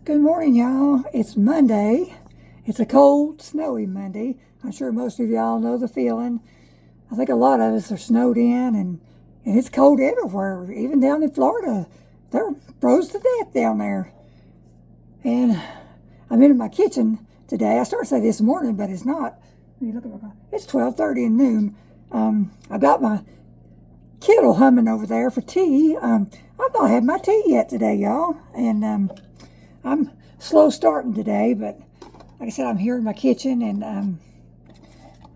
Good morning, y'all. It's Monday. It's a cold, snowy Monday. I'm sure most of y'all know the feeling. I think a lot of us are snowed in, and it's cold everywhere. Even down in Florida, they're froze to death down there. And I'm in my kitchen today. I started to say this morning, but it's not. Let me look at my clock. It's 12:30 and noon. I got my kettle humming over there for tea. I've not had my tea yet today, y'all. And I'm slow starting today, but like I said, I'm here in my kitchen, and I'm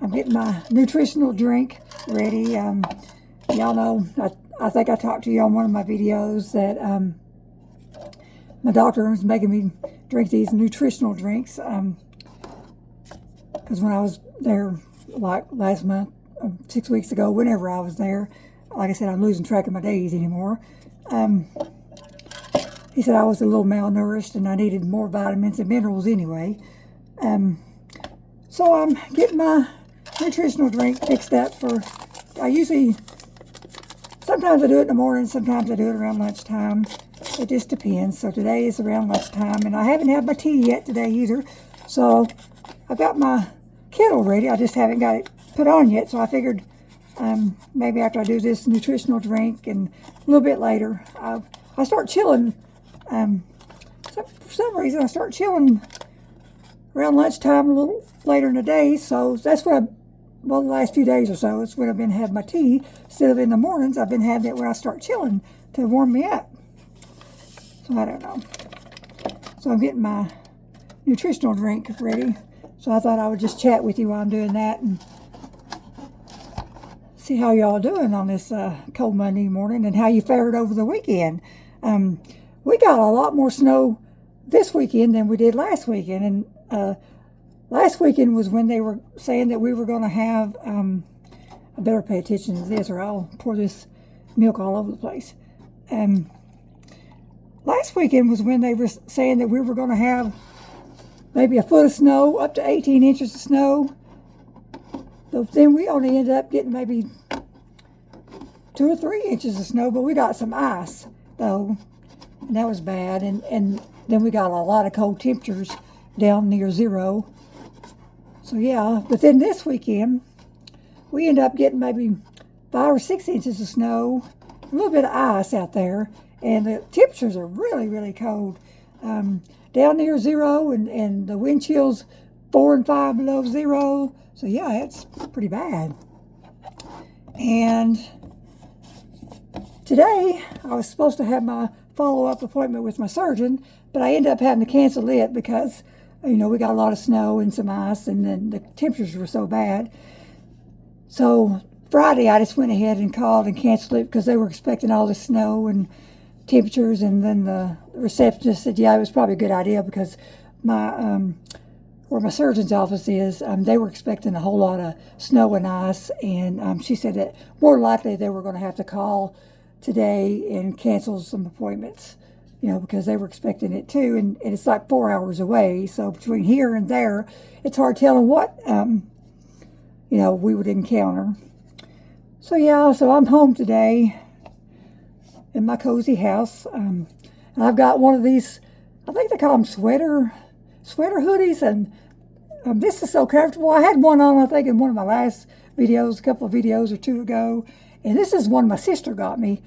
getting my nutritional drink ready. Y'all know, I think I talked to you on one of my videos that my doctor was making me drink these nutritional drinks because when I was there, like last month, 6 weeks ago, whenever I was there, like I said, I'm losing track of my days anymore. He said I was a little malnourished and I needed more vitamins and minerals anyway. So I'm getting my nutritional drink fixed up for, sometimes I do it in the morning, sometimes I do it around lunchtime. It just depends. So today is around lunchtime, and I haven't had my tea yet today either. So I got my kettle ready. I just haven't got it put on yet. So I figured maybe after I do this nutritional drink and a little bit later, I start chilling. For some reason, I start chilling around lunchtime a little later in the day. So that's what the last few days or so, it's when I've been having my tea. Instead of in the mornings, I've been having it when I start chilling to warm me up. So I don't know. So I'm getting my nutritional drink ready. So I thought I would just chat with you while I'm doing that and see how y'all doing on this cold Monday morning and how you fared over the weekend. We got a lot more snow this weekend than we did last weekend. And last weekend was when they were saying that we were going to have, I better pay attention to this or I'll pour this milk all over the place. Last weekend was when they were saying that we were going to have maybe a foot of snow, up to 18 inches of snow. But then we only ended up getting maybe 2 or 3 inches of snow, but we got some ice, though, and that was bad. And then we got a lot of cold temperatures down near zero. So yeah, but then this weekend, we ended up getting maybe 5 or 6 inches of snow, a little bit of ice out there, and the temperatures are really, really cold. Down near zero, and the wind chill's 4 and 5 below zero. So yeah, it's pretty bad. And today, I was supposed to have my follow-up appointment with my surgeon, but I ended up having to cancel it because, you know, we got a lot of snow and some ice, and then the temperatures were so bad. So Friday, I just went ahead and called and canceled it because they were expecting all the snow and temperatures, and then the receptionist said, yeah, it was probably a good idea because my where my surgeon's office is, they were expecting a whole lot of snow and ice, and she said that more likely they were going to have to call today and cancel some appointments, you know, because they were expecting it too, and it's like 4 hours away. So between here and there, it's hard telling what, you know, we would encounter. So yeah, so I'm home today in my cozy house. And I've got one of these, I think they call them sweater hoodies, and this is so comfortable. I had one on, I think, in one of my last videos, a couple of videos or two ago, and this is one my sister got me.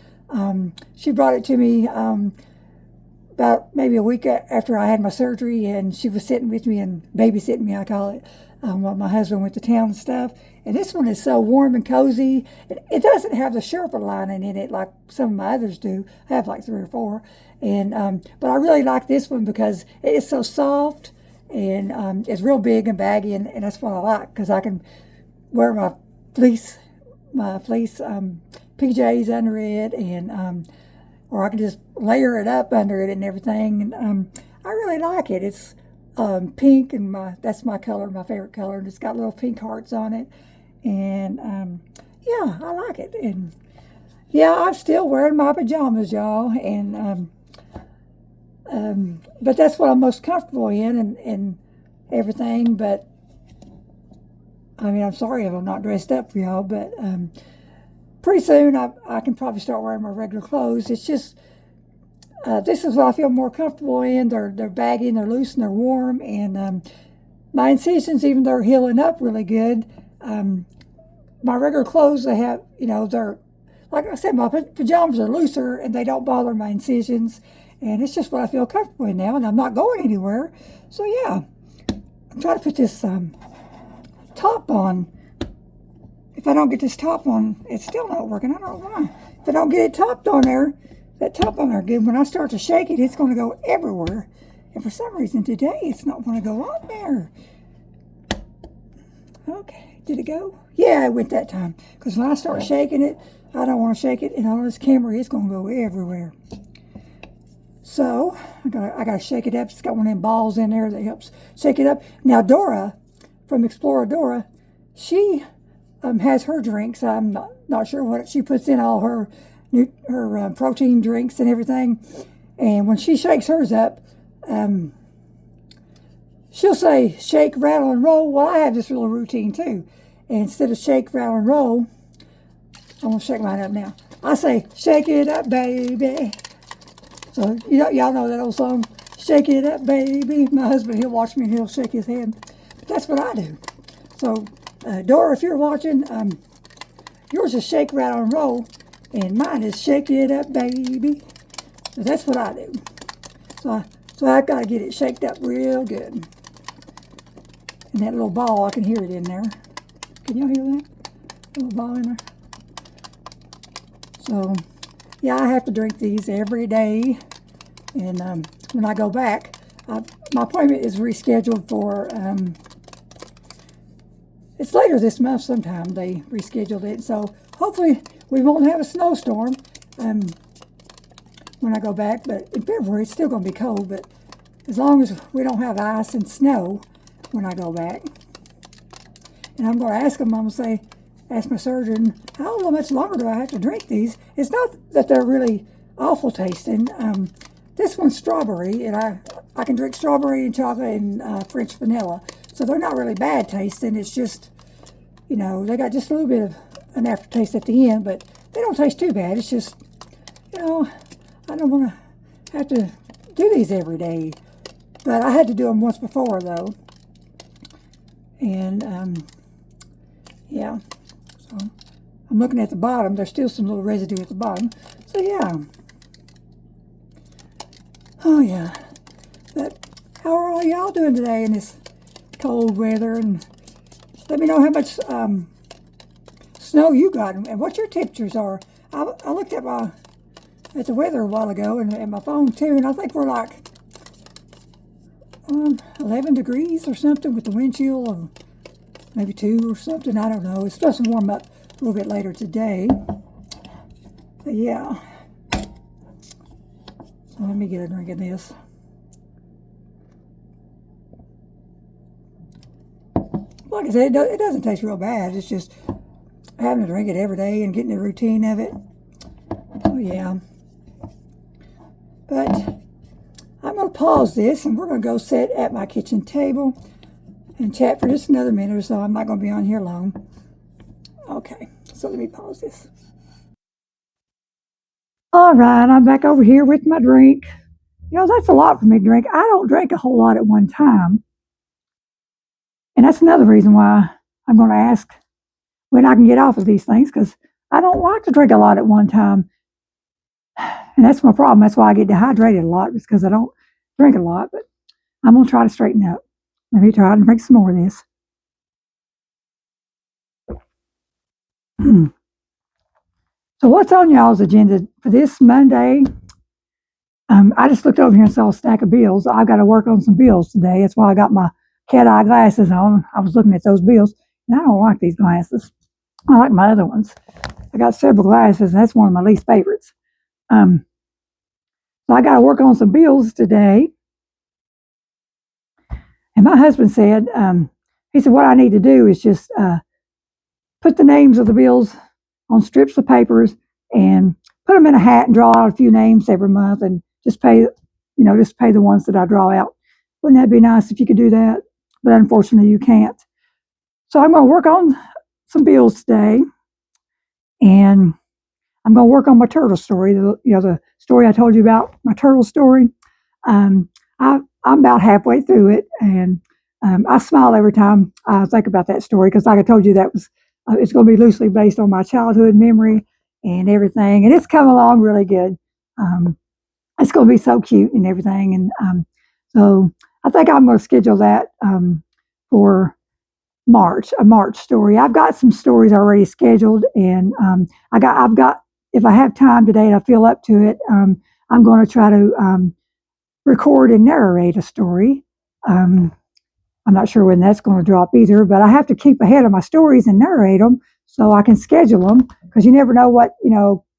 She brought it to me about maybe a week after I had my surgery, and she was sitting with me and babysitting me, I call it, while my husband went to town and stuff. And this one is so warm and cozy. It doesn't have the Sherpa lining in it like some of my others do. I have like 3 or 4. And but I really like this one because it is so soft, and it's real big and baggy, and that's what I like because I can wear my fleece PJs under it, and or I can just layer it up under it and everything. And I really like it. It's pink, and that's my color, my favorite color, and it's got little pink hearts on it. And yeah, I like it. And yeah, I'm still wearing my pajamas, y'all, and but that's what I'm most comfortable in, and everything. But I mean, I'm sorry if I'm not dressed up for y'all, but pretty soon I can probably start wearing my regular clothes. It's just this is what I feel more comfortable in. They're baggy and they're loose and they're warm. And my incisions, even though they're healing up really good, my regular clothes, they have, they're, like I said, my pajamas are looser and they don't bother my incisions. And it's just what I feel comfortable in now, and I'm not going anywhere. So yeah, I'm trying to put this top on. If I don't get this top on, it's still not working. I don't know why. If I don't get it topped on there, that top on there good, when I start to shake it, it's going to go everywhere. And for some reason today, it's not going to go on there. Okay, did it go? Yeah, it went that time. Because when I start shaking it, I don't want to shake it, and on this camera, it's going to go everywhere. So I gotta shake it up. It's got one of them balls in there that helps shake it up. Now Dora, from Explorer Dora, she has her drinks. I'm not sure what she puts in all her protein drinks and everything. And when she shakes hers up, she'll say shake, rattle, and roll. Well, I have this little routine too. And instead of shake, rattle, and roll, I'm gonna shake mine up now. I say shake it up, baby. So y'all know that old song, shake it up, baby. My husband, he'll watch me and he'll shake his head. But that's what I do. So Dora, if you're watching, yours is shake, rattle, and roll, and mine is shake it up, baby. So that's what I do. So I've got to get it shaked up real good. And that little ball, I can hear it in there. Can y'all hear that? Little ball in there. So, yeah, I have to drink these every day. And when I go back, my appointment is rescheduled for, it's later this month sometime. They rescheduled it. So hopefully we won't have a snowstorm when I go back. But in February, it's still going to be cold. But as long as we don't have ice and snow when I go back. And I'm going to ask them, ask my surgeon, how much longer do I have to drink these? It's not that they're really awful tasting. This one's strawberry, and I can drink strawberry and chocolate and French vanilla. So they're not really bad tasting. It's just, they got just a little bit of an aftertaste at the end, but they don't taste too bad. It's just, I don't want to have to do these every day. But I had to do them once before, though. And, yeah. So I'm looking at the bottom. There's still some little residue at the bottom. So, yeah. Oh, yeah. But how are all y'all doing today in this cold weather? And let me know how much snow you got and what your temperatures are. I looked at the weather a while ago and my phone too, and I think we're like 11 degrees or something with the wind chill of maybe 2 or something. I don't know. It's supposed to warm up a little bit later today. But yeah. So let me get a drink of this. Like I said, it doesn't taste real bad. It's just having to drink it every day and getting the routine of it. Oh, yeah. But I'm going to pause this, and we're going to go sit at my kitchen table and chat for just another minute or so. I'm not going to be on here long. Okay, so let me pause this. All right, I'm back over here with my drink. That's a lot for me to drink. I don't drink a whole lot at one time. And that's another reason why I'm going to ask when I can get off of these things, because I don't like to drink a lot at one time. And that's my problem. That's why I get dehydrated a lot, is because I don't drink a lot. But I'm going to try to straighten up. Let me try and drink some more of this. So what's on y'all's agenda for this Monday? I just looked over here and saw a stack of bills. I've got to work on some bills today. That's why I got my cat eye glasses on. I was looking at those bills, and I don't like these glasses. I like my other ones. I got several glasses, and that's one of my least favorites. So I got to work on some bills today. And my husband said, he said, what I need to do is just put the names of the bills on strips of papers and put them in a hat and draw out a few names every month and just pay the ones that I draw out. Wouldn't that be nice if you could do that? But unfortunately, you can't. So I'm going to work on some bills today. And I'm going to work on my turtle story. The story I told you about, my turtle story. Um, I'm about halfway through it, and I smile every time I think about that story because, like I told you, that was it's going to be loosely based on my childhood memory and everything, and it's come along really good. Um, it's going to be so cute and everything, and so I think I'm going to schedule that for March, a March story. I've got some stories already scheduled, and I've got. If I have time today and I feel up to it, I'm going to try to record and narrate a story. Um, I'm not sure when that's going to drop either, but I have to keep ahead of my stories and narrate them so I can schedule them because you never know what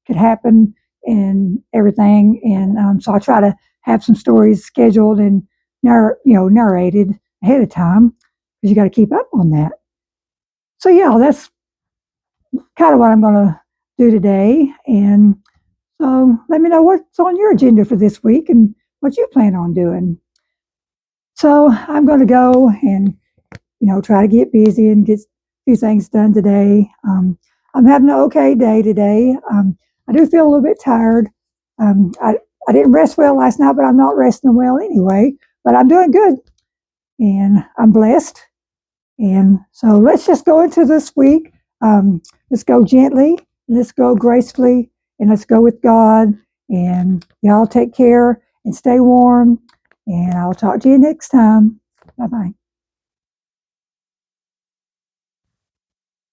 could happen and everything. And so I try to have some stories scheduled and narrated ahead of time because you got to keep up on that. So yeah, that's kind of what I'm going to do today. And so let me know what's on your agenda for this week and what you plan on doing. So I'm going to go and try to get busy and get a few things done today. I'm having an okay day today. I do feel a little bit tired. I didn't rest well last night, but I'm not resting well anyway. But I'm doing good, and I'm blessed. And so let's just go into this week. Let's go gently, let's go gracefully, and let's go with God. And y'all take care and stay warm. And I'll talk to you next time. Bye bye.